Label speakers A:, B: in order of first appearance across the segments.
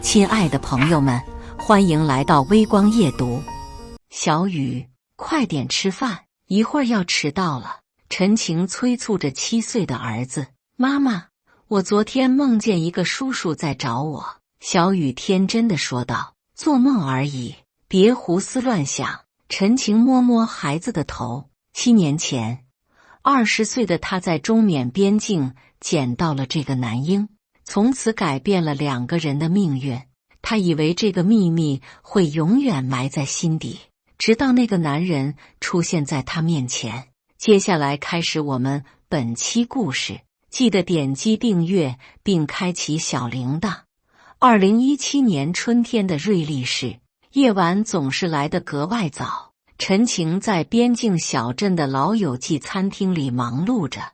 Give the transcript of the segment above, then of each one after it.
A: 亲爱的朋友们，欢迎来到微光夜读。小雨，快点吃饭，一会儿要迟到了。陈晴催促着7岁的儿子：“妈妈，我昨天梦见一个叔叔在找我。”小雨天真的说道：“做梦而已，别胡思乱想。”陈晴摸摸孩子的头。7年前，20岁的他在中缅边境捡到了这个男婴，从此改变了2个人的命运。他以为这个秘密会永远埋在心底，直到那个男人出现在他面前。接下来开始我们本期故事，记得点击订阅并开启小铃铛。2017年春天的瑞丽市，夜晚总是来得格外早。陈晴在边境小镇的老友记餐厅里忙碌着。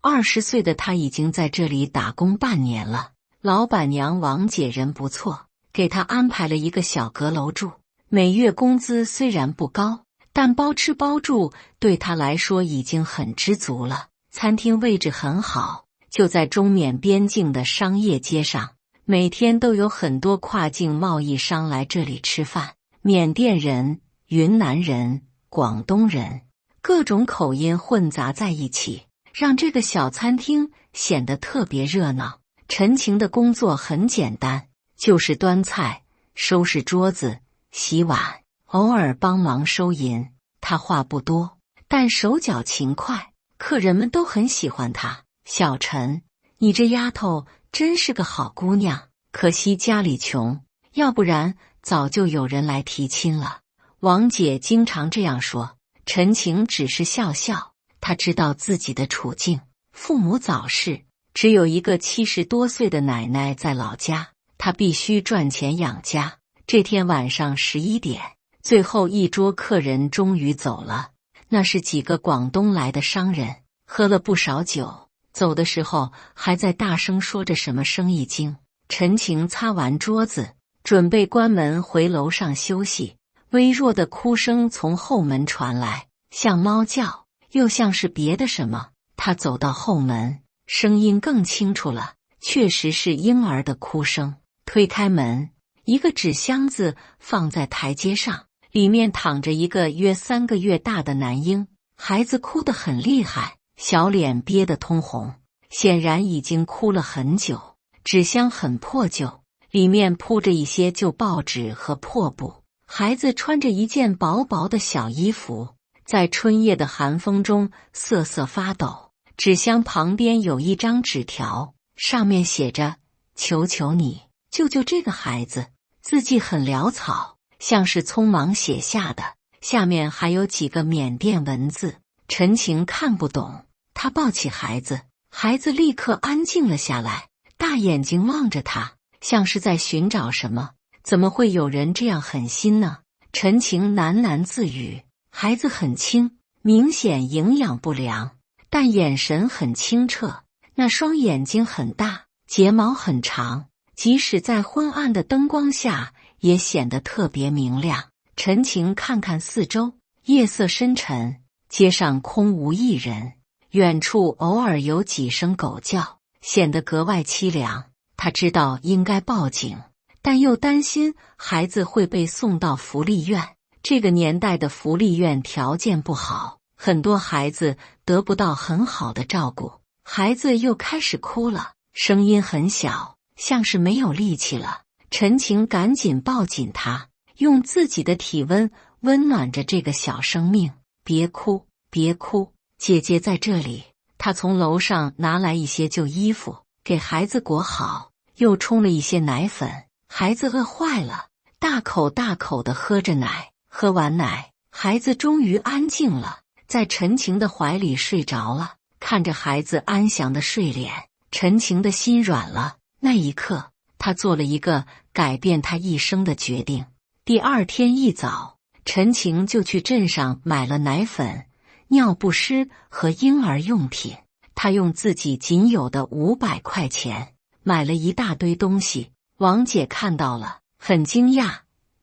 A: 20岁的她已经在这里打工半年了。老板娘王姐人不错，给她安排了一个小阁楼住。每月工资虽然不高，但包吃包住对她来说已经很知足了。餐厅位置很好，就在中缅边境的商业街上，每天都有很多跨境贸易商来这里吃饭。缅甸人、云南人、广东人，各种口音混杂在一起，让这个小餐厅显得特别热闹。陈晴的工作很简单，就是端菜、收拾桌子、洗碗，偶尔帮忙收银。她话不多，但手脚勤快，客人们都很喜欢她。小陈，你这丫头真是个好姑娘，可惜家里穷，要不然早就有人来提亲了。王姐经常这样说。陈晴只是笑笑，她知道自己的处境，父母早逝，只有一个70多岁的奶奶在老家，她必须赚钱养家。这天晚上11点，最后一桌客人终于走了，那是几个广东来的商人，喝了不少酒，走的时候还在大声说着什么生意经。陈晴擦完桌子，准备关门回楼上休息。微弱的哭声从后门传来，像猫叫，又像是别的什么。他走到后门，声音更清楚了，确实是婴儿的哭声。推开门，一个纸箱子放在台阶上，里面躺着一个约3个月大的男婴。孩子哭得很厉害，小脸憋得通红，显然已经哭了很久。纸箱很破旧，里面铺着一些旧报纸和破布。孩子穿着一件薄薄的小衣服，在春夜的寒风中瑟瑟发抖。纸箱旁边有一张纸条，上面写着：“求求你，救救这个孩子。”字迹很潦草，像是匆忙写下的。下面还有几个缅甸文字，陈晴看不懂。她抱起孩子，孩子立刻安静了下来，大眼睛望着她，像是在寻找什么。怎么会有人这样狠心呢？陈晴喃喃自语。孩子很轻，明显营养不良，但眼神很清澈，那双眼睛很大，睫毛很长，即使在昏暗的灯光下也显得特别明亮。陈晴看看四周，夜色深沉，街上空无一人，远处偶尔有几声狗叫，显得格外凄凉。他知道应该报警，但又担心孩子会被送到福利院。这个年代的福利院条件不好，很多孩子得不到很好的照顾。孩子又开始哭了，声音很小，像是没有力气了。陈晴赶紧抱紧他，用自己的体温温暖着这个小生命。别哭，别哭，姐姐在这里。她从楼上拿来一些旧衣服，给孩子裹好，又冲了一些奶粉。孩子饿坏了，大口大口地喝着奶。喝完奶，孩子终于安静了，在陈晴的怀里睡着了。看着孩子安详的睡脸，陈晴的心软了。那一刻，他做了一个改变他一生的决定。第二天一早，陈晴就去镇上买了奶粉、尿不湿和婴儿用品。他用自己仅有的500块钱买了一大堆东西。王姐看到了，很惊讶：“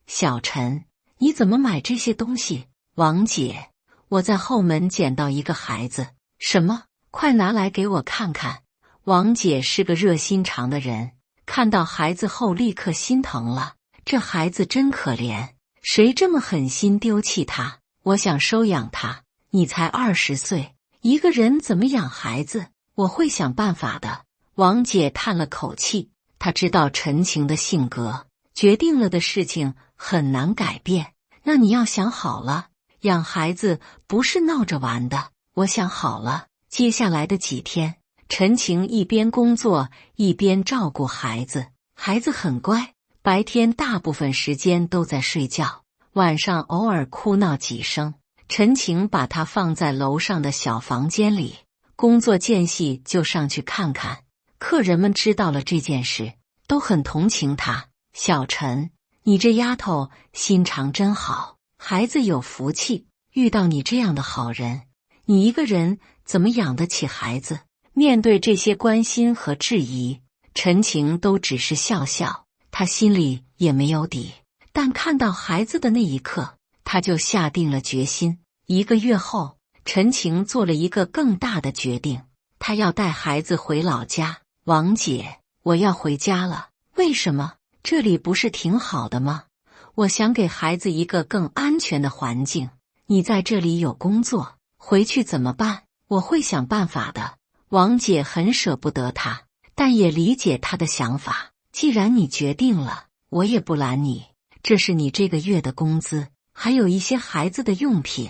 A: 小陈，你怎么买这些东西？”王姐，我在后门捡到一个孩子。什么？快拿来给我看看。王姐是个热心肠的人，看到孩子后立刻心疼了，这孩子真可怜，谁这么狠心丢弃他？我想收养他。你才20岁，一个人怎么养孩子？我会想办法的。王姐叹了口气，她知道陈晴的性格，决定了的事情很难改变。那你要想好了，养孩子不是闹着玩的。我想好了。接下来的几天，陈晴一边工作一边照顾孩子，孩子很乖，白天大部分时间都在睡觉，晚上偶尔哭闹几声。陈晴把他放在楼上的小房间里，工作间隙就上去看看。客人们知道了这件事，都很同情他。小陈，你这丫头心肠真好，孩子有福气，遇到你这样的好人。你一个人怎么养得起孩子？面对这些关心和质疑，陈晴都只是笑笑，他心里也没有底。但看到孩子的那一刻，他就下定了决心。1个月后，陈晴做了一个更大的决定，她要带孩子回老家。王姐，我要回家了。为什么？这里不是挺好的吗？我想给孩子一个更安全的环境。你在这里有工作，回去怎么办？我会想办法的。王姐很舍不得他，但也理解他的想法。既然你决定了，我也不拦你。这是你这个月的工资，还有一些孩子的用品。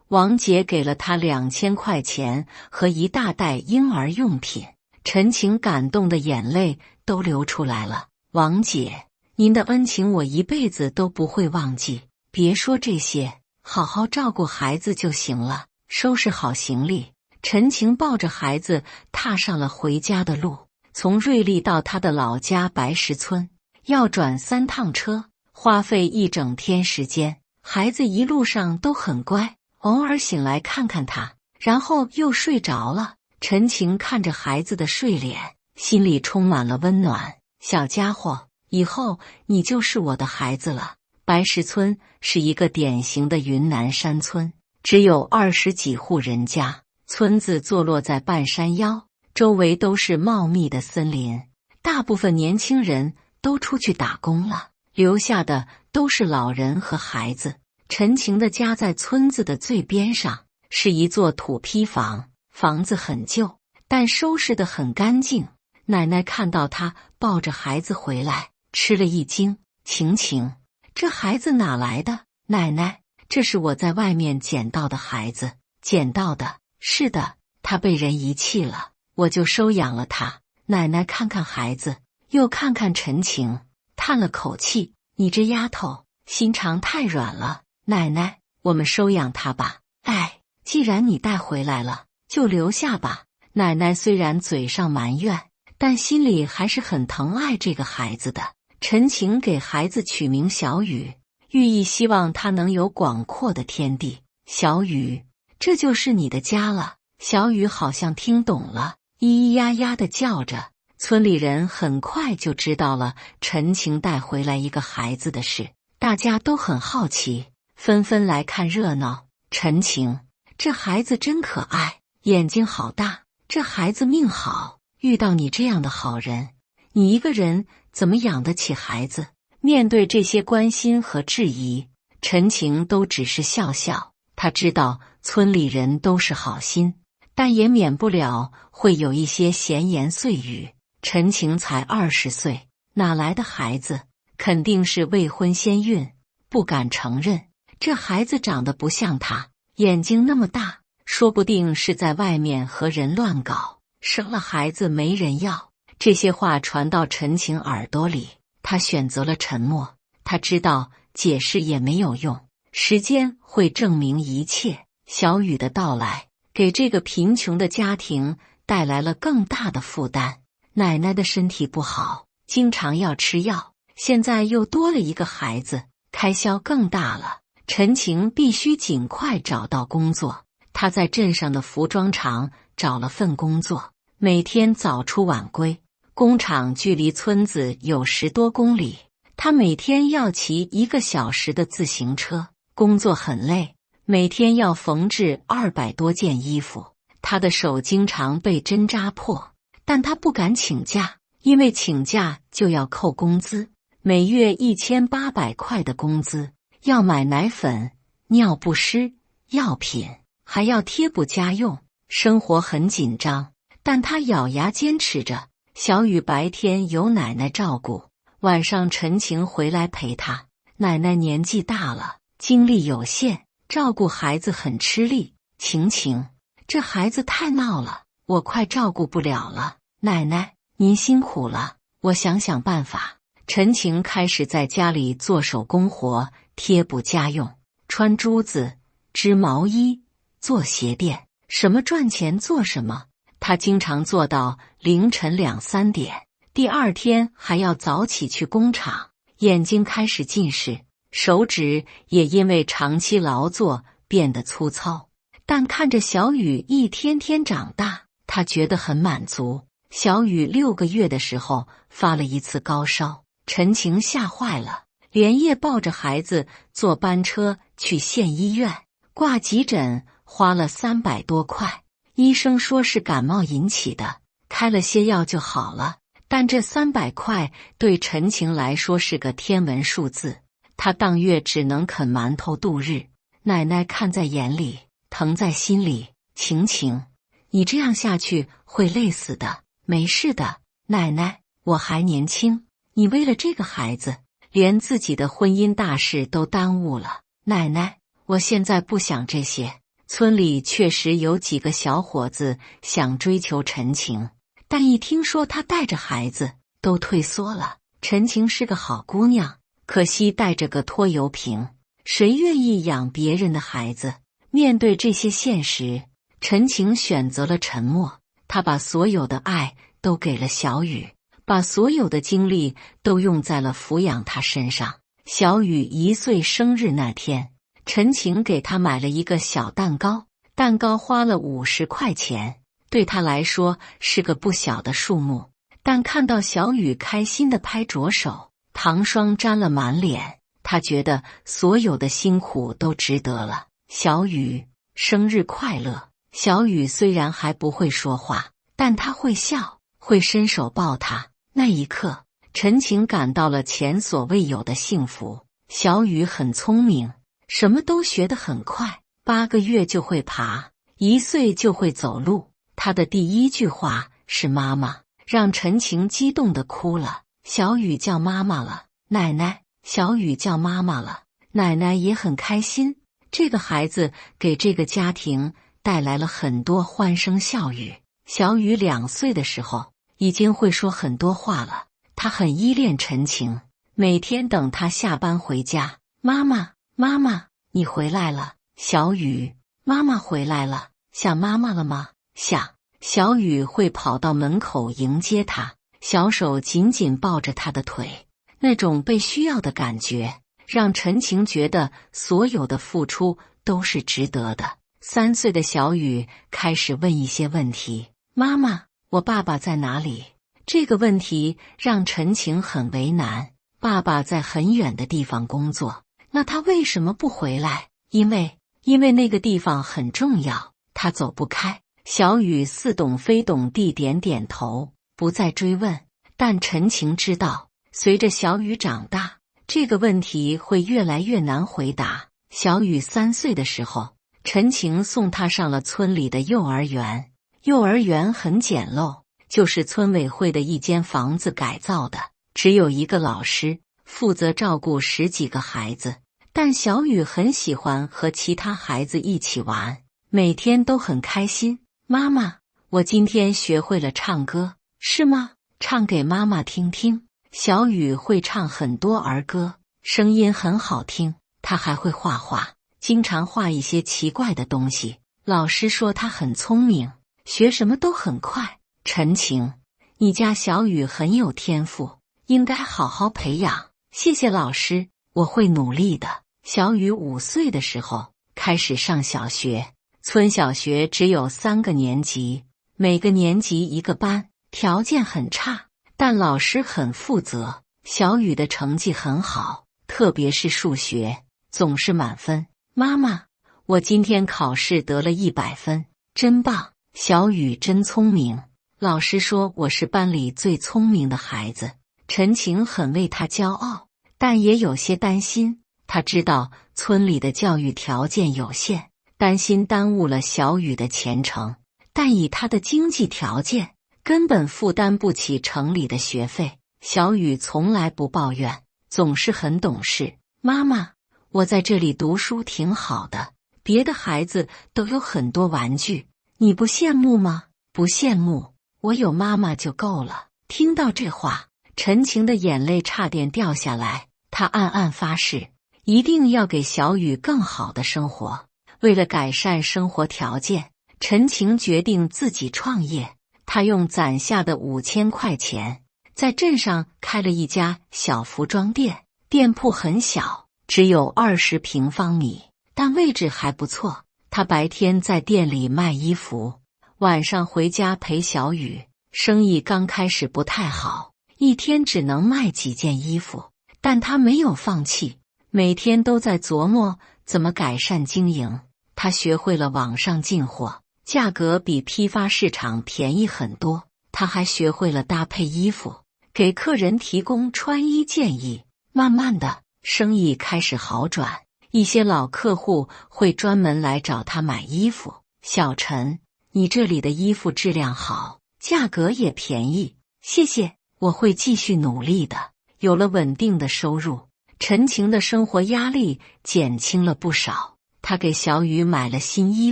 A: 王姐给了他2000块钱和一大袋婴儿用品。陈晴感动的眼泪都流出来了。王姐，您的恩情我一辈子都不会忘记。别说这些，好好照顾孩子就行了。收拾好行李，陈晴抱着孩子踏上了回家的路。从瑞丽到他的老家白石村，要转3趟车，花费1整天时间。孩子一路上都很乖，偶尔醒来看看他，然后又睡着了。陈晴看着孩子的睡脸，心里充满了温暖。小家伙，以后你就是我的孩子了。白石村是一个典型的云南山村，只有20几户人家，村子坐落在半山腰，周围都是茂密的森林。大部分年轻人都出去打工了，留下的都是老人和孩子。陈晴的家在村子的最边上，是一座土坯房，房子很旧，但收拾得很干净。奶奶看到她抱着孩子回来，吃了一惊。晴晴，这孩子哪来的？奶奶，这是我在外面捡到的孩子。捡到的？是的，他被人遗弃了，我就收养了他。奶奶看看孩子，又看看陈晴，叹了口气，你这丫头心肠太软了。奶奶，我们收养他吧。哎，既然你带回来了，就留下吧。奶奶虽然嘴上埋怨，但心里还是很疼爱这个孩子的。陈晴给孩子取名小雨，寓意希望他能有广阔的天地。小雨，这就是你的家了。小雨好像听懂了，咿咿呀呀地叫着。村里人很快就知道了陈晴带回来一个孩子的事，大家都很好奇，纷纷来看热闹。陈晴，这孩子真可爱，眼睛好大，这孩子命好，遇到你这样的好人。你一个人怎么养得起孩子？面对这些关心和质疑，陈晴都只是笑笑。他知道村里人都是好心，但也免不了会有一些闲言碎语。陈晴才20岁，哪来的孩子？肯定是未婚先孕，不敢承认。这孩子长得不像他，眼睛那么大，说不定是在外面和人乱搞，生了孩子没人要。这些话传到陈晴耳朵里，他选择了沉默。他知道解释也没有用，时间会证明一切。小雨的到来给这个贫穷的家庭带来了更大的负担。奶奶的身体不好，经常要吃药，现在又多了一个孩子，开销更大了。陈晴必须尽快找到工作。他在镇上的服装厂找了份工作，每天早出晚归。工厂距离村子有10多公里，他每天要骑1个小时的自行车，工作很累，每天要缝制200多件衣服。他的手经常被针扎破，但他不敢请假，因为请假就要扣工资，每月1800块的工资，要买奶粉、尿不湿、药品，还要贴补家用，生活很紧张。但他咬牙坚持着。小雨白天由奶奶照顾，晚上陈晴回来陪他。奶奶年纪大了，精力有限，照顾孩子很吃力。晴晴，这孩子太闹了，我快照顾不了了。奶奶，您辛苦了，我想想办法。陈晴开始在家里做手工活，贴补家用，穿珠子、织毛衣、做鞋垫，什么赚钱做什么。他经常做到凌晨2、3点，第二天还要早起去工厂，眼睛开始近视，手指也因为长期劳作变得粗糙。但看着小雨一天天长大，他觉得很满足。小雨6个月的时候发了一次高烧，陈晴吓坏了，连夜抱着孩子坐班车去县医院挂急诊，花了300多块。医生说是感冒引起的，开了些药就好了。但这300块对陈晴来说是个天文数字，她当月只能啃馒头度日。奶奶看在眼里，疼在心里。晴晴，你这样下去会累死的。没事的，奶奶，我还年轻。你为了这个孩子，连自己的婚姻大事都耽误了。奶奶，我现在不想这些。村里确实有几个小伙子想追求陈晴，但一听说她带着孩子，都退缩了。陈晴是个好姑娘，可惜带着个拖油瓶，谁愿意养别人的孩子？面对这些现实，陈晴选择了沉默。她把所有的爱都给了小雨，把所有的精力都用在了抚养她身上。小雨1岁生日那天，陈晴给他买了一个小蛋糕，蛋糕花了50块钱，对他来说是个不小的数目。但看到小雨开心地拍着手，糖霜沾了满脸，他觉得所有的辛苦都值得了。小雨，生日快乐！小雨虽然还不会说话，但他会笑，会伸手抱他。那一刻，陈晴感到了前所未有的幸福。小雨很聪明，什么都学得很快，8个月就会爬，1岁就会走路。他的第一句话是妈妈，让陈晴激动地哭了。小雨叫妈妈了，奶奶。小雨叫妈妈了，奶奶也很开心。这个孩子给这个家庭带来了很多欢声笑语。小雨2岁的时候已经会说很多话了，他很依恋陈晴，每天等他下班回家，妈妈，妈妈，你回来了。小雨，妈妈回来了，想妈妈了吗？想。小雨会跑到门口迎接他，小手紧紧抱着他的腿，那种被需要的感觉让陈晴觉得所有的付出都是值得的。3岁的小雨开始问一些问题，妈妈，我爸爸在哪里？这个问题让陈晴很为难。爸爸在很远的地方工作，那他为什么不回来？因为那个地方很重要，他走不开。小雨似懂非懂地点点头，不再追问。但陈晴知道，随着小雨长大，这个问题会越来越难回答。小雨3岁的时候，陈晴送他上了村里的幼儿园。幼儿园很简陋，就是村委会的一间房子改造的，只有一个老师负责照顾10几个孩子。但小雨很喜欢和其他孩子一起玩，每天都很开心。妈妈，我今天学会了唱歌，是吗？唱给妈妈听听。小雨会唱很多儿歌，声音很好听。她还会画画，经常画一些奇怪的东西。老师说她很聪明，学什么都很快。陈晴，你家小雨很有天赋，应该好好培养。谢谢老师，我会努力的。小雨5岁的时候开始上小学，村小学只有3个年级，每个年级1个班，条件很差，但老师很负责。小雨的成绩很好，特别是数学，总是满分。妈妈，我今天考试得了100分，真棒！小雨真聪明。老师说我是班里最聪明的孩子，陈晴很为他骄傲，但也有些担心。他知道村里的教育条件有限，担心耽误了小雨的前程，但以他的经济条件，根本负担不起城里的学费。小雨从来不抱怨，总是很懂事。妈妈，我在这里读书挺好的，别的孩子都有很多玩具，你不羡慕吗？不羡慕，我有妈妈就够了。听到这话，陈晴的眼泪差点掉下来，她暗暗发誓，一定要给小雨更好的生活。为了改善生活条件，陈晴决定自己创业。她用攒下的5000块钱，在镇上开了一家小服装店。店铺很小，只有20平方米，但位置还不错。她白天在店里卖衣服，晚上回家陪小雨。生意刚开始不太好，一天只能卖几件衣服，但她没有放弃，每天都在琢磨怎么改善经营。她学会了网上进货，价格比批发市场便宜很多。她还学会了搭配衣服，给客人提供穿衣建议。慢慢的，生意开始好转，一些老客户会专门来找她买衣服。小陈，你这里的衣服质量好，价格也便宜，谢谢，我会继续努力的。有了稳定的收入，陈晴的生活压力减轻了不少。她给小雨买了新衣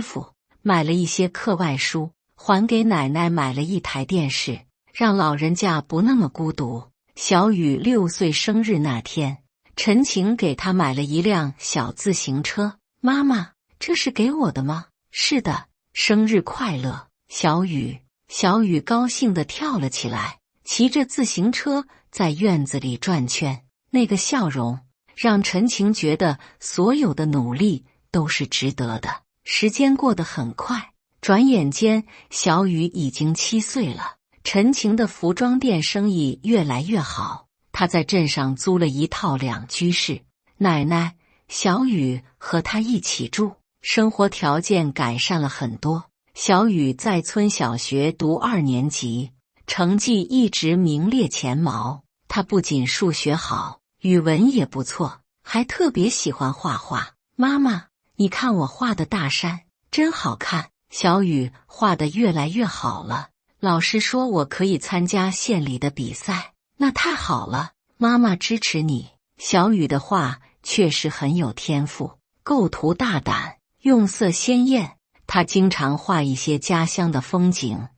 A: 服，买了一些课外书，还给奶奶买了一台电视，让老人家不那么孤独。小雨6岁生日那天，陈晴给她买了一辆小自行车。妈妈，这是给我的吗？是的，生日快乐，小雨。小雨高兴地跳了起来，骑着自行车在院子里转圈，那个笑容让陈晴觉得所有的努力都是值得的。时间过得很快，转眼间小雨已经7岁了。陈晴的服装店生意越来越好，她在镇上租了一套2居室，奶奶、小雨和她一起住，生活条件改善了很多。小雨在村小学读2年级，成绩一直名列前茅。她不仅数学好，语文也不错，还特别喜欢画画。妈妈，你看我画的大山，真好看。小雨画得越来越好了。老师说我可以参加县里的比赛，那太好了，妈妈支持你。小雨的画确实很有天赋，构图大胆，用色鲜艳。她经常画一些家乡的风景，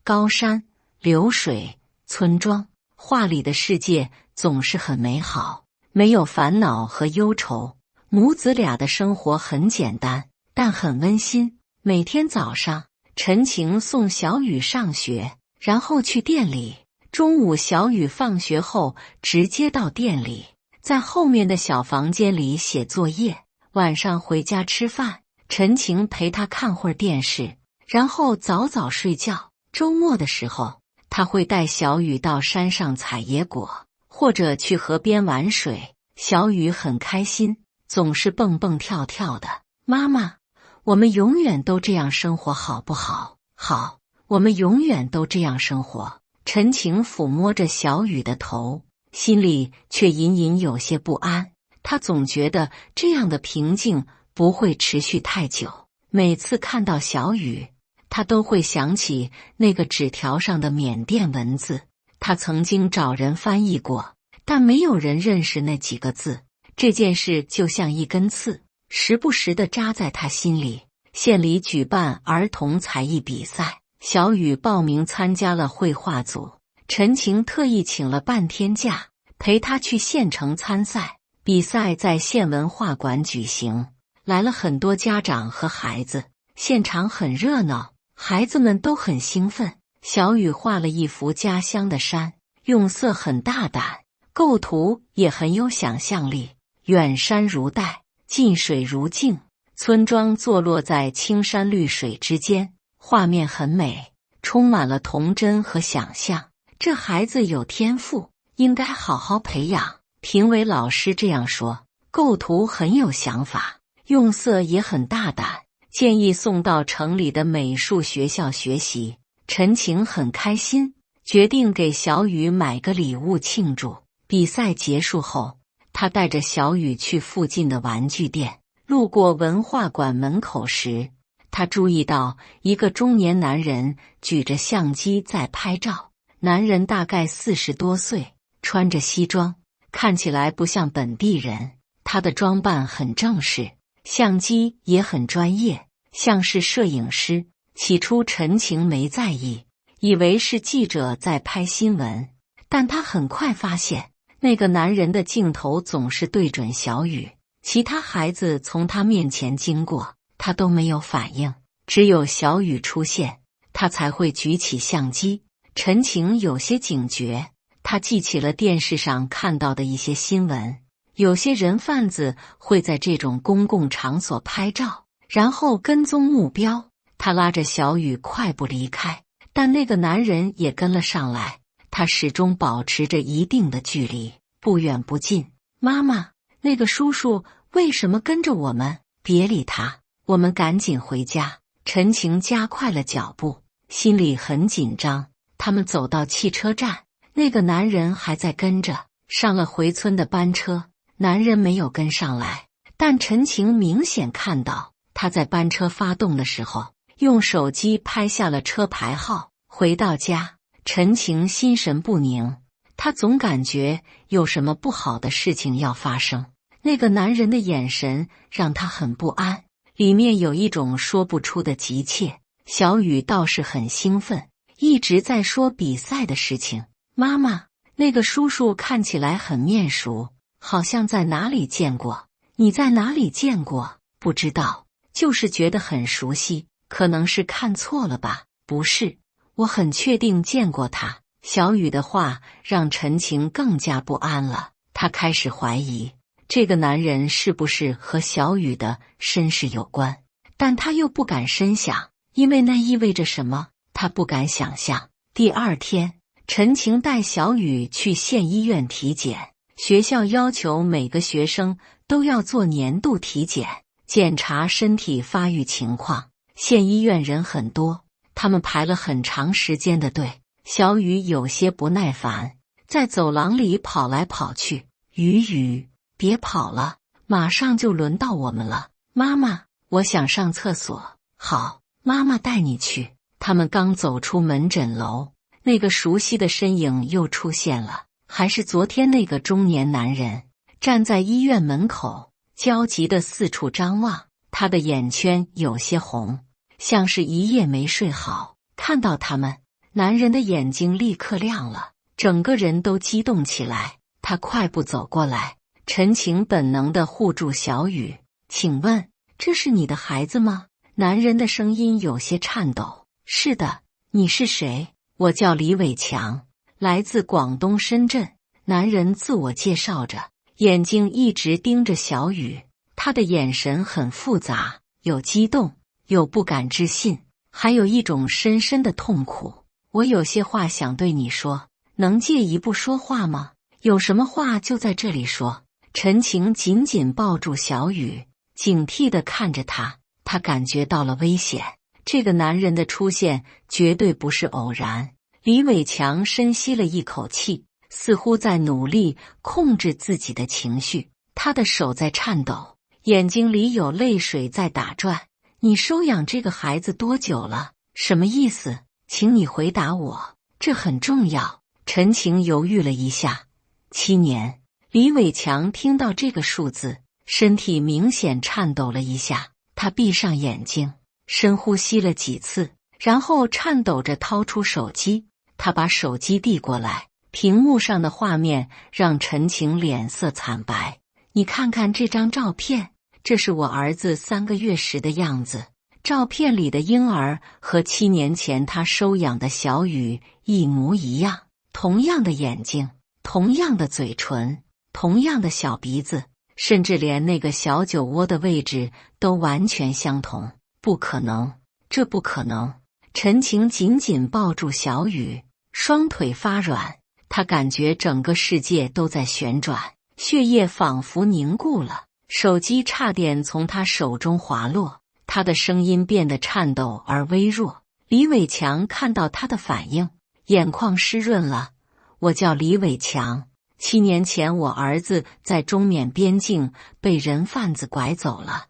A: 高山、流水、村庄，画里的世界总是很美好，没有烦恼和忧愁。母子俩的生活很简单，但很温馨。每天早上，陈晴送小雨上学，然后去店里。中午小雨放学后直接到店里，在后面的小房间里写作业。晚上回家吃饭，陈晴陪他看会儿电视，然后早早睡觉。周末的时候，他会带小雨到山上采野果，或者去河边玩水。小雨很开心，总是蹦蹦跳跳的。妈妈，我们永远都这样生活好不好？好，我们永远都这样生活。陈晴抚摸着小雨的头，心里却隐隐有些不安。她总觉得这样的平静不会持续太久。每次看到小雨，她都会想起那个纸条上的缅甸文字。她曾经找人翻译过，但没有人认识那几个字。这件事就像一根刺，时不时地扎在他心里。县里举办儿童才艺比赛，小雨报名参加了绘画组。陈晴特意请了半天假，陪他去县城参赛。比赛在县文化馆举行，来了很多家长和孩子，现场很热闹，孩子们都很兴奋。小雨画了一幅家乡的山，用色很大胆，构图也很有想象力。远山如黛，近水如镜，村庄坐落在青山绿水之间，画面很美，充满了童真和想象。这孩子有天赋，应该好好培养。评委老师这样说。构图很有想法，用色也很大胆，建议送到城里的美术学校学习。陈晴很开心，决定给小雨买个礼物庆祝。比赛结束后，他带着小雨去附近的玩具店。路过文化馆门口时，他注意到一个中年男人举着相机在拍照。男人大概40多岁，穿着西装，看起来不像本地人。他的装扮很正式，相机也很专业，像是摄影师。起初陈晴没在意，以为是记者在拍新闻，但他很快发现那个男人的镜头总是对准小雨，其他孩子从他面前经过，他都没有反应，只有小雨出现，他才会举起相机。陈晴有些警觉，他记起了电视上看到的一些新闻，有些人贩子会在这种公共场所拍照，然后跟踪目标。他拉着小雨快步离开，但那个男人也跟了上来，他始终保持着一定的距离，不远不近。妈妈，那个叔叔为什么跟着我们？别理他，我们赶紧回家。陈晴加快了脚步，心里很紧张。他们走到汽车站，那个男人还在跟着，上了回村的班车。男人没有跟上来，但陈晴明显看到他在班车发动的时候用手机拍下了车牌号。回到家，陈晴心神不宁，他总感觉有什么不好的事情要发生。那个男人的眼神让他很不安，里面有一种说不出的急切。小雨倒是很兴奋，一直在说比赛的事情。妈妈，那个叔叔看起来很面熟，好像在哪里见过。你在哪里见过？不知道，就是觉得很熟悉，可能是看错了吧？不是，我很确定见过他。小雨的话让陈晴更加不安了，她开始怀疑这个男人是不是和小雨的身世有关，但她又不敢深想，因为那意味着什么，她不敢想象。第二天，陈晴带小雨去县医院体检，学校要求每个学生都要做年度体检，检查身体发育情况。县医院人很多，他们排了很长时间的队。小雨有些不耐烦，在走廊里跑来跑去。雨，别跑了，马上就轮到我们了。妈妈，我想上厕所。好，妈妈带你去。他们刚走出门诊楼，那个熟悉的身影又出现了，还是昨天那个中年男人，站在医院门口，焦急地四处张望。他的眼圈有些红，像是一夜没睡好。看到他们，男人的眼睛立刻亮了，整个人都激动起来。他快步走过来，陈晴本能地护住小雨。请问，这是你的孩子吗？男人的声音有些颤抖。是的，你是谁？我叫李伟强，来自广东深圳。男人自我介绍着，眼睛一直盯着小雨。他的眼神很复杂，有激动，有不敢置信，还有一种深深的痛苦。我有些话想对你说，能借一步说话吗？有什么话就在这里说。陈晴紧紧抱住小雨，警惕地看着他。他感觉到了危险，这个男人的出现绝对不是偶然。李伟强深吸了一口气，似乎在努力控制自己的情绪。他的手在颤抖，眼睛里有泪水在打转。你收养这个孩子多久了？什么意思？请你回答我，这很重要。陈晴犹豫了一下。7年。李伟强听到这个数字，身体明显颤抖了一下。他闭上眼睛，深呼吸了几次，然后颤抖着掏出手机。他把手机递过来，屏幕上的画面让陈晴脸色惨白。你看看这张照片，这是我儿子3个月时的样子。照片里的婴儿和7年前他收养的小雨一模一样，同样的眼睛，同样的嘴唇，同样的小鼻子，甚至连那个小酒窝的位置都完全相同。不可能，这不可能。陈晴紧紧抱住小雨，双腿发软，她感觉整个世界都在旋转，血液仿佛凝固了。手机差点从她手中滑落，她的声音变得颤抖而微弱。李伟强看到他的反应，眼眶湿润了。我叫李伟强，7年前我儿子在中缅边境被人贩子拐走了。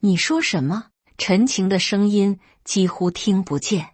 A: 你说什么？陈晴的声音几乎听不见。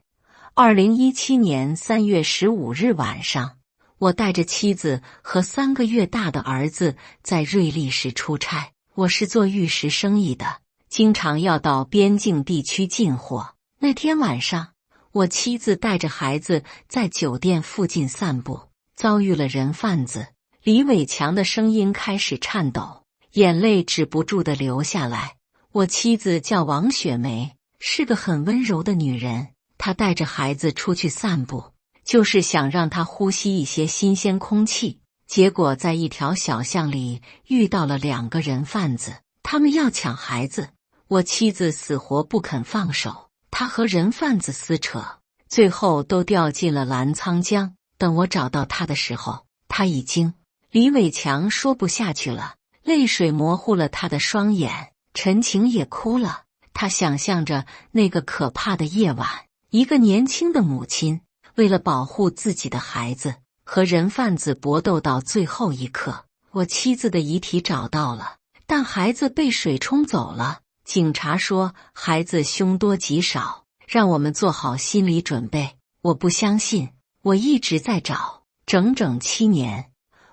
A: 2017年3月15日晚上，我带着妻子和3个月大的儿子在瑞丽市出差。我是做玉石生意的，经常要到边境地区进货。那天晚上，我妻子带着孩子在酒店附近散步，遭遇了人贩子。李伟强的声音开始颤抖，眼泪止不住地流下来。我妻子叫王雪梅，是个很温柔的女人。她带着孩子出去散步，就是想让他呼吸一些新鲜空气。结果在一条小巷里遇到了2个人贩子，他们要抢孩子。我妻子死活不肯放手，她和人贩子撕扯，最后都掉进了澜沧江。等我找到他的时候，他已经……李伟强说不下去了，泪水模糊了他的双眼。陈晴也哭了，她想象着那个可怕的夜晚，一个年轻的母亲为了保护自己的孩子，和人贩子搏斗到最后一刻。我妻子的遗体找到了，但孩子被水冲走了。警察说孩子凶多吉少，让我们做好心理准备。我不相信，我一直在找，整整7年。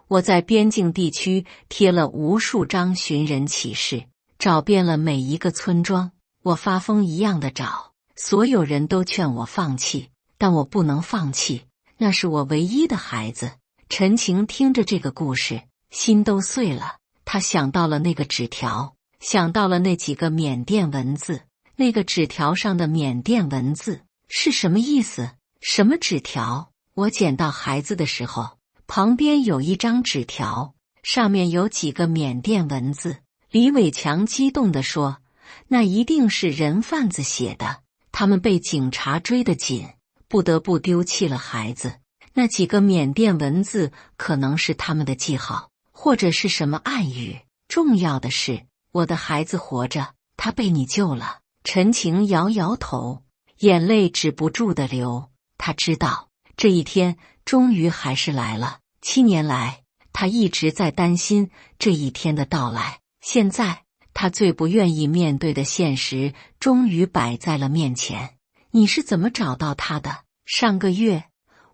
A: 我在边境地区贴了无数张寻人启事，找遍了每一个村庄。我发疯一样的找，所有人都劝我放弃，但我不能放弃，那是我唯一的孩子。陈晴听着这个故事，心都碎了。她想到了那个纸条，想到了那几个缅甸文字。那个纸条上的缅甸文字是什么意思？什么纸条？我捡到孩子的时候，旁边有一张纸条，上面有几个缅甸文字。李伟强激动地说，那一定是人贩子写的，他们被警察追得紧，不得不丢弃了孩子。那几个缅甸文字可能是他们的记号，或者是什么暗语。重要的是，我的孩子活着，他被你救了。陈晴摇摇头，眼泪止不住地流。他知道这一天终于还是来了。7年来，他一直在担心这一天的到来。现在，他最不愿意面对的现实终于摆在了面前。你是怎么找到他的？上个月，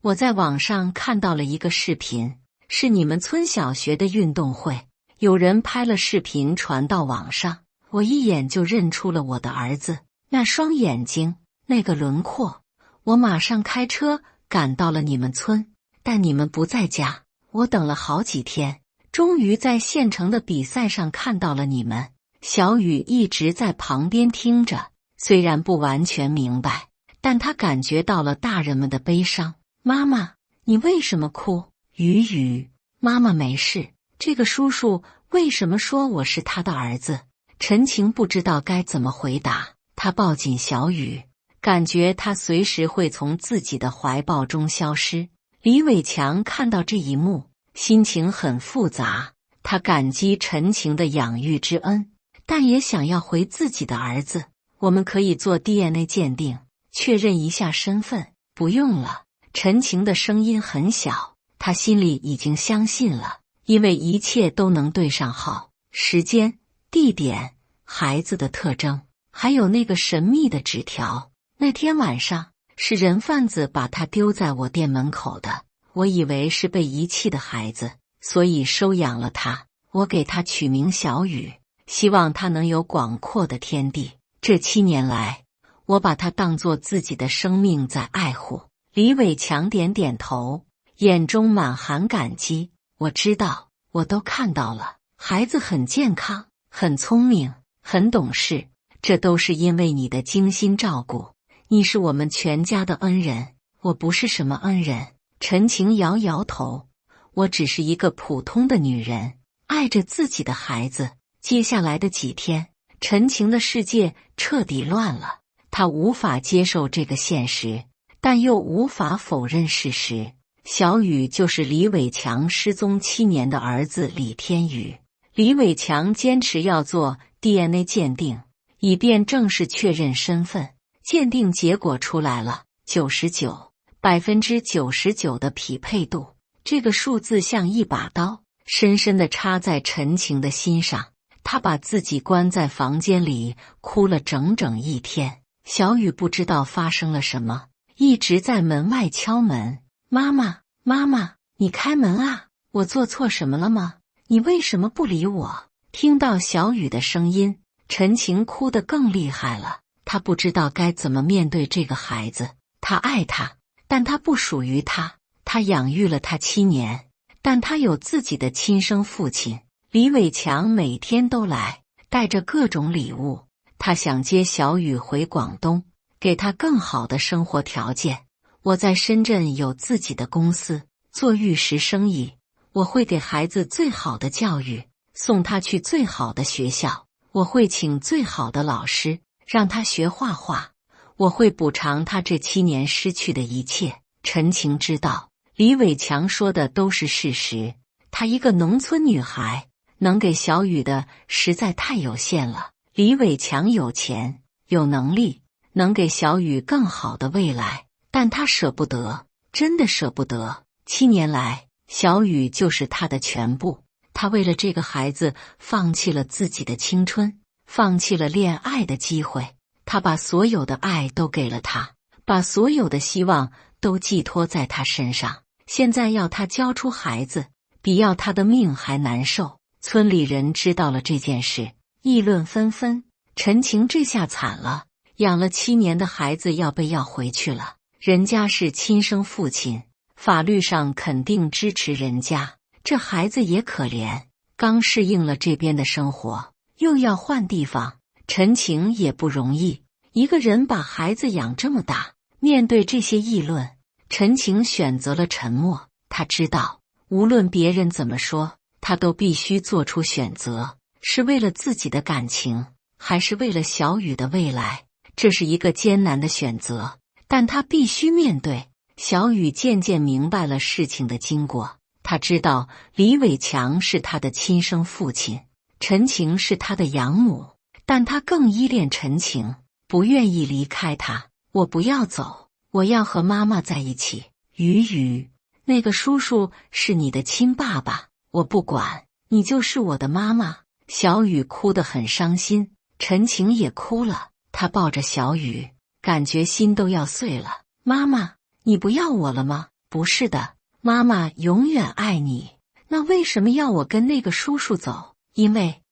A: 我在网上看到了一个视频，是你们村小学的运动会，有人拍了视频传到网上，我一眼就认出了我的儿子，那双眼睛，那个轮廓。我马上开车赶到了你们村，但你们不在家。我等了好几天，终于在县城的比赛上看到了你们。小雨一直在旁边听着，虽然不完全明白，但他感觉到了大人们的悲伤。妈妈，你为什么哭？雨，妈妈没事。这个叔叔为什么说我是他的儿子？陈晴不知道该怎么回答，他抱紧小雨，感觉他随时会从自己的怀抱中消失。李伟强看到这一幕，心情很复杂，他感激陈晴的养育之恩，但也想要回自己的儿子。我们可以做 DNA 鉴定，确认一下身份。不用了，陈晴的声音很小，他心里已经相信了，因为一切都能对上号，时间、地点、孩子的特征，还有那个神秘的纸条。那天晚上，是人贩子把他丢在我店门口的，我以为是被遗弃的孩子，所以收养了他。我给他取名小雨，希望他能有广阔的天地。这7年来，我把他当作自己的生命在爱护。李伟强点点头，眼中满含感激。我知道，我都看到了，孩子很健康，很聪明，很懂事，这都是因为你的精心照顾。你是我们全家的恩人。我不是什么恩人。陈晴摇摇头，我只是一个普通的女人，爱着自己的孩子。接下来的几天，陈晴的世界彻底乱了，她无法接受这个现实，但又无法否认事实。小雨就是李伟强失踪7年的儿子李天宇。李伟强坚持要做 DNA 鉴定，以便正式确认身份。鉴定结果出来了，99%的匹配度。这个数字像一把刀，深深地插在陈晴的心上。她把自己关在房间里，哭了整整一天。小雨不知道发生了什么，一直在门外敲门。妈妈，妈妈，你开门啊！我做错什么了吗？你为什么不理我？听到小雨的声音，陈晴哭得更厉害了。她不知道该怎么面对这个孩子。她爱他，但他不属于他。他养育了他7年，但他有自己的亲生父亲。李伟强每天都来，带着各种礼物。他想接小雨回广东，给他更好的生活条件。我在深圳有自己的公司，做玉石生意。我会给孩子最好的教育，送他去最好的学校。我会请最好的老师，让他学画画。我会补偿他这7年失去的一切。陈晴知道，李伟强说的都是事实。她一个农村女孩，能给小雨的实在太有限了。李伟强有钱，有能力，能给小雨更好的未来，但他舍不得，真的舍不得。7年来，小雨就是他的全部。他为了这个孩子，放弃了自己的青春，放弃了恋爱的机会。他把所有的爱都给了他，把所有的希望都寄托在他身上。现在要他交出孩子，比要他的命还难受。村里人知道了这件事，议论纷纷。陈晴这下惨了，养了7年的孩子要被要回去了。人家是亲生父亲，法律上肯定支持人家。这孩子也可怜，刚适应了这边的生活，又要换地方，陈晴也不容易。一个人把孩子养这么大，面对这些议论，陈晴选择了沉默。她知道，无论别人怎么说，她都必须做出选择，是为了自己的感情，还是为了小雨的未来？这是一个艰难的选择，但她必须面对。小雨渐渐明白了事情的经过。他知道李伟强是他的亲生父亲，陈晴是他的养母，但他更依恋陈晴，不愿意离开他。我不要走，我要和妈妈在一起。雨，那个叔叔是你的亲爸爸，我不管，你就是我的妈妈。小雨哭得很伤心，陈晴也哭了。她抱着小雨，感觉心都要碎了。妈妈，你不要我了吗？不是的。妈妈永远爱你。那为什么要我跟那个叔叔走？因为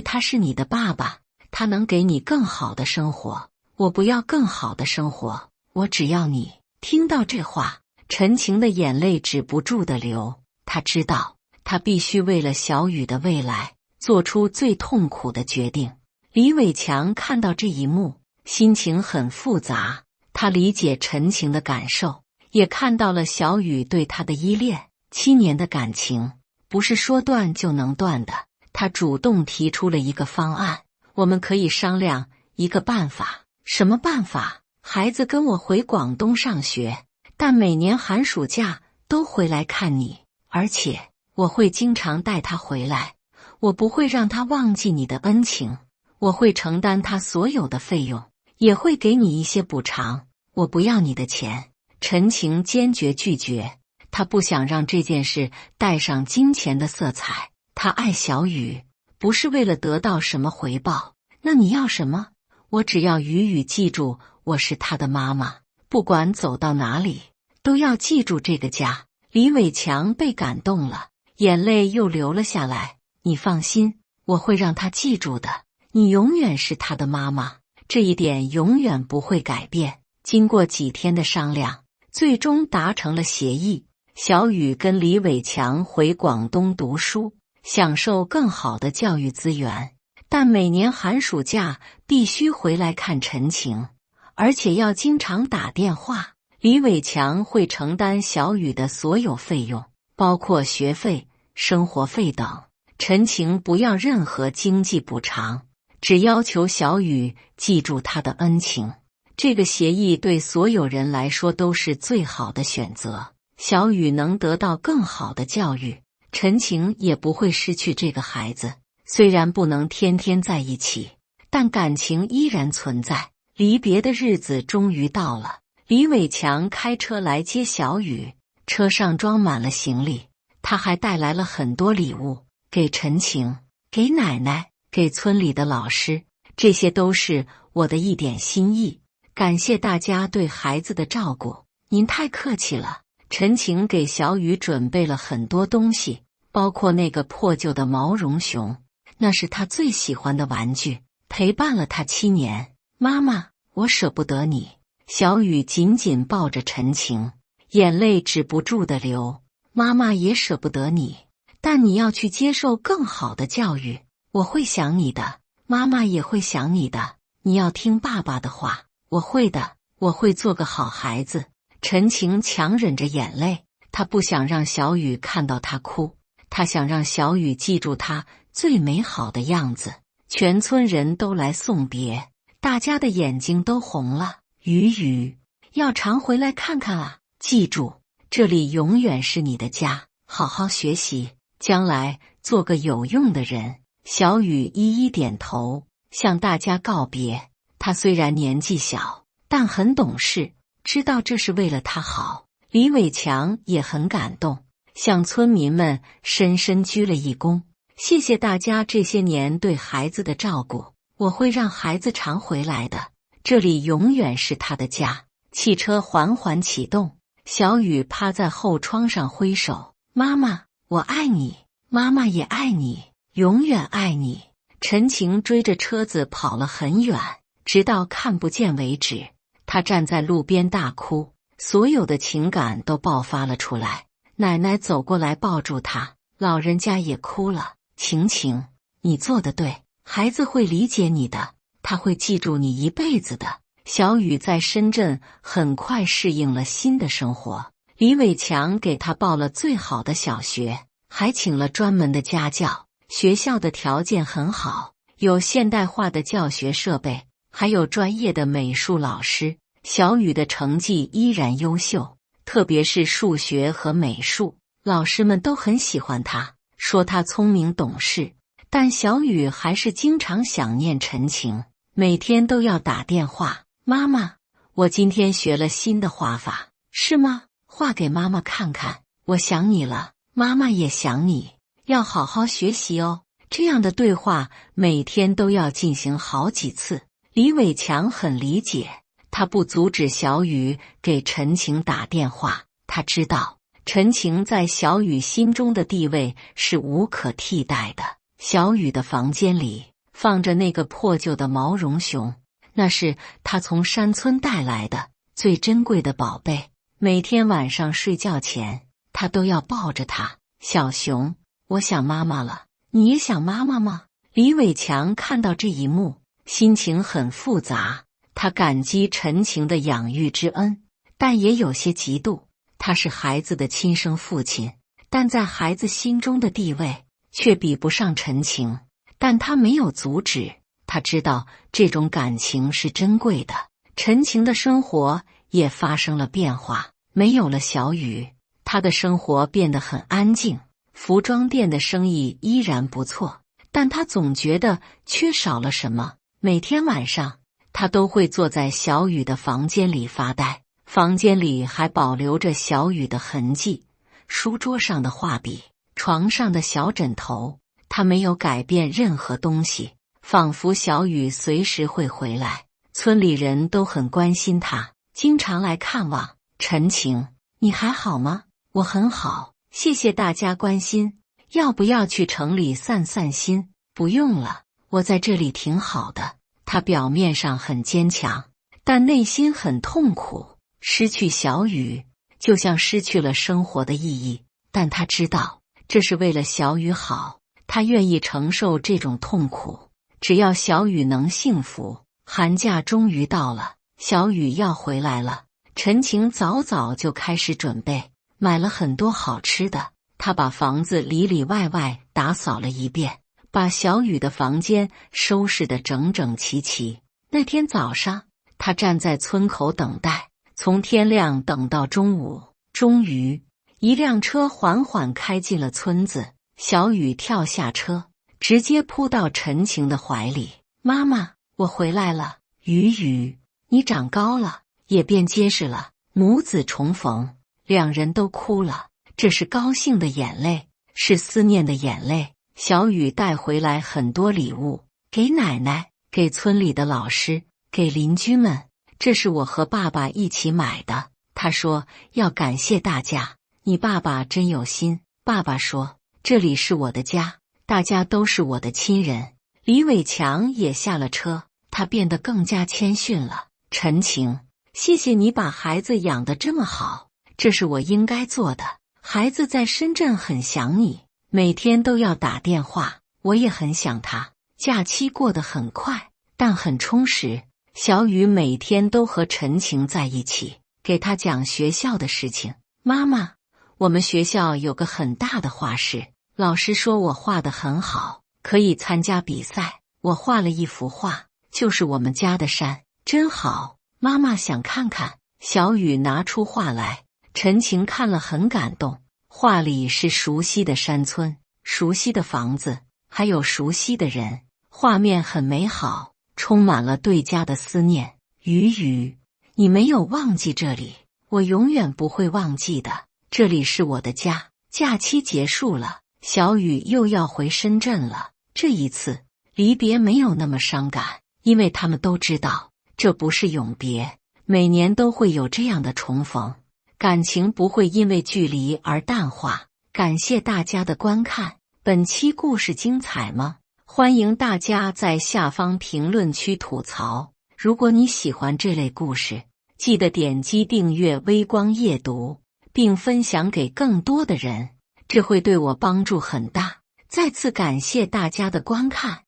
A: 他是你的爸爸，他能给你更好的生活。我不要更好的生活，我只要你。听到这话，陈晴的眼泪止不住的流。他知道，他必须为了小雨的未来，做出最痛苦的决定。李伟强看到这一幕，心情很复杂。他理解陈晴的感受，也看到了小雨对他的依恋。7年的感情不是说断就能断的。他主动提出了一个方案，我们可以商量一个办法。什么办法？孩子跟我回广东上学，但每年寒暑假都回来看你，而且我会经常带他回来。我不会让他忘记你的恩情，我会承担他所有的费用，也会给你一些补偿。我不要你的钱。陈晴坚决拒绝，她不想让这件事带上金钱的色彩。她爱小雨，不是为了得到什么回报。那你要什么？我只要雨记住我是她的妈妈，不管走到哪里，都要记住这个家。李伟强被感动了，眼泪又流了下来。你放心，我会让她记住的，你永远是她的妈妈，这一点永远不会改变。经过几天的商量，最终达成了协议。小雨跟李伟强回广东读书，享受更好的教育资源，但每年寒暑假必须回来看陈晴，而且要经常打电话。李伟强会承担小雨的所有费用，包括学费、生活费等。陈晴不要任何经济补偿，只要求小雨记住他的恩情。这个协议对所有人来说都是最好的选择。小雨能得到更好的教育，陈晴也不会失去这个孩子。虽然不能天天在一起，但感情依然存在。离别的日子终于到了。李伟强开车来接小雨，车上装满了行李，他还带来了很多礼物，给陈晴，给奶奶，给村里的老师，这些都是我的一点心意，感谢大家对孩子的照顾，您太客气了。陈晴给小雨准备了很多东西，包括那个破旧的毛绒熊，那是他最喜欢的玩具，陪伴了他7年。妈妈，我舍不得你。小雨紧紧抱着陈晴，眼泪止不住的流。妈妈也舍不得你，但你要去接受更好的教育，我会想你的，妈妈也会想你的，你要听爸爸的话。我会的，我会做个好孩子。陈晴强忍着眼泪，她不想让小雨看到她哭，她想让小雨记住她最美好的样子。全村人都来送别，大家的眼睛都红了。雨，要常回来看看啊！记住，这里永远是你的家，好好学习，将来做个有用的人。小雨一一点头，向大家告别。他虽然年纪小，但很懂事，知道这是为了他好。李伟强也很感动，向村民们深深鞠了一躬，谢谢大家这些年对孩子的照顾，我会让孩子常回来的，这里永远是他的家。汽车缓缓启动，小雨趴在后窗上挥手，妈妈，我爱你，妈妈也爱你，永远爱你。陈晴追着车子跑了很远，直到看不见为止。她站在路边大哭，所有的情感都爆发了出来。奶奶走过来抱住她，老人家也哭了。晴晴，你做得对，孩子会理解你的，他会记住你一辈子的。小雨在深圳很快适应了新的生活，李伟强给他报了最好的小学，还请了专门的家教。学校的条件很好，有现代化的教学设备，还有专业的美术老师。小雨的成绩依然优秀，特别是数学和美术，老师们都很喜欢他，说他聪明懂事。但小雨还是经常想念陈晴，每天都要打电话，妈妈，我今天学了新的画法，是吗？画给妈妈看看，我想你了，妈妈也想你，要好好学习哦。这样的对话每天都要进行好几次。李伟强很理解，他不阻止小雨给陈晴打电话，他知道陈晴在小雨心中的地位是无可替代的。小雨的房间里放着那个破旧的毛绒熊，那是他从山村带来的最珍贵的宝贝。每天晚上睡觉前，他都要抱着它。小熊，我想妈妈了，你也想妈妈吗？李伟强看到这一幕，心情很复杂。他感激陈晴的养育之恩，但也有些嫉妒。他是孩子的亲生父亲，但在孩子心中的地位却比不上陈晴。但他没有阻止，他知道这种感情是珍贵的。陈晴的生活也发生了变化，没有了小雨，他的生活变得很安静。服装店的生意依然不错，但他总觉得缺少了什么。每天晚上，他都会坐在小雨的房间里发呆，房间里还保留着小雨的痕迹，书桌上的画笔，床上的小枕头，他没有改变任何东西，仿佛小雨随时会回来。村里人都很关心他，经常来看望。陈晴，你还好吗？我很好，谢谢大家关心。要不要去城里散散心？不用了，我在这里挺好的。他表面上很坚强，但内心很痛苦。失去小雨，就像失去了生活的意义。但他知道，这是为了小雨好，他愿意承受这种痛苦，只要小雨能幸福。寒假终于到了，小雨要回来了。陈晴早早就开始准备，买了很多好吃的。他把房子里里外外打扫了一遍，把小雨的房间收拾得整整齐齐。那天早上，他站在村口等待，从天亮等到中午。终于，一辆车缓缓开进了村子。小雨跳下车，直接扑到陈晴的怀里。妈妈，我回来了。雨，你长高了，也变结实了。母子重逢，两人都哭了，这是高兴的眼泪，是思念的眼泪。小雨带回来很多礼物，给奶奶，给村里的老师，给邻居们。这是我和爸爸一起买的。他说要感谢大家，你爸爸真有心。爸爸说这里是我的家，大家都是我的亲人。李伟强也下了车，他变得更加谦逊了。陈晴，谢谢你把孩子养得这么好，这是我应该做的。孩子在深圳很想你，每天都要打电话，我也很想他。假期过得很快，但很充实。小雨每天都和陈晴在一起，给他讲学校的事情。妈妈，我们学校有个很大的画室，老师说我画得很好，可以参加比赛。我画了一幅画，就是我们家的山，真好。妈妈想看看。小雨拿出画来，陈晴看了很感动。画里是熟悉的山村，熟悉的房子，还有熟悉的人，画面很美好，充满了对家的思念。雨，你没有忘记这里，我永远不会忘记的。这里是我的家。假期结束了，小雨又要回深圳了。这一次离别没有那么伤感，因为他们都知道这不是永别，每年都会有这样的重逢，感情不会因为距离而淡化。感谢大家的观看，本期故事精彩吗？欢迎大家在下方评论区吐槽。如果你喜欢这类故事，记得点击订阅微光夜读，并分享给更多的人，这会对我帮助很大。再次感谢大家的观看。